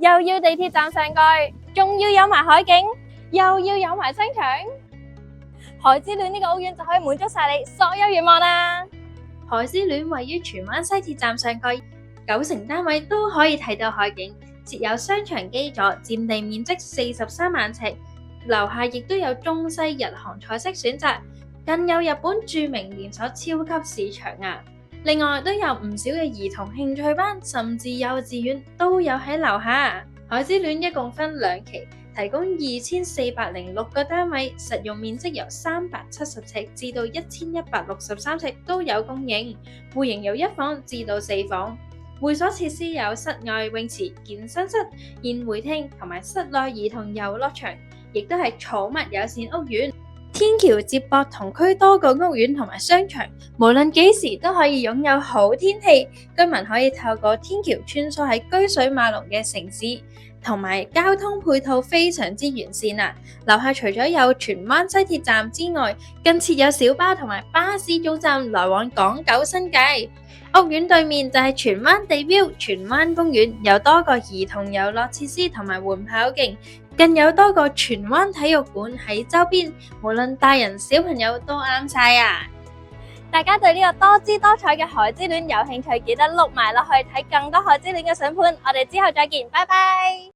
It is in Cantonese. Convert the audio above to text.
又要地鐵站上蓋，仲要有埋海景，又要有埋商場。海之戀呢個屋苑就可以滿足晒你所有願望啦！海之戀位於荃灣西鐵站上蓋，90單位都可以睇到海景，設有商場基座，佔地面積43萬尺，樓下亦都有中西日韓菜式選擇，更有日本著名連鎖超級市場啊！另外都有唔少嘅兒童興趣班，甚至幼稚園都有喺樓下。海之戀一共分2期，提供2406個單位，實用面積由370尺至到1163尺都有供應，戶型由1房至到4房。會所設施有室外泳池、健身室、宴會廳同埋室內兒童遊樂場，亦都係寵物友善屋苑。天橋接駁同區多個屋苑同埋商場，無論幾時都可以擁有好天氣。居民可以透過天橋穿梭喺車水馬龍嘅城市，同埋交通配套非常之完善啊！樓下除咗有荃灣西鐵站之外，更設有小巴同埋巴士總站來往港九新界。屋苑對面就係荃灣地標荃灣公園，有多個兒童遊樂設施同埋緩跑徑，更有多個荃灣體育館喺周邊，無論大人小朋友都啱晒啊！大家對呢個多姿多彩嘅海之戀有興趣，記得碌埋落去睇更多海之戀嘅相盤。我哋之後再見，拜拜。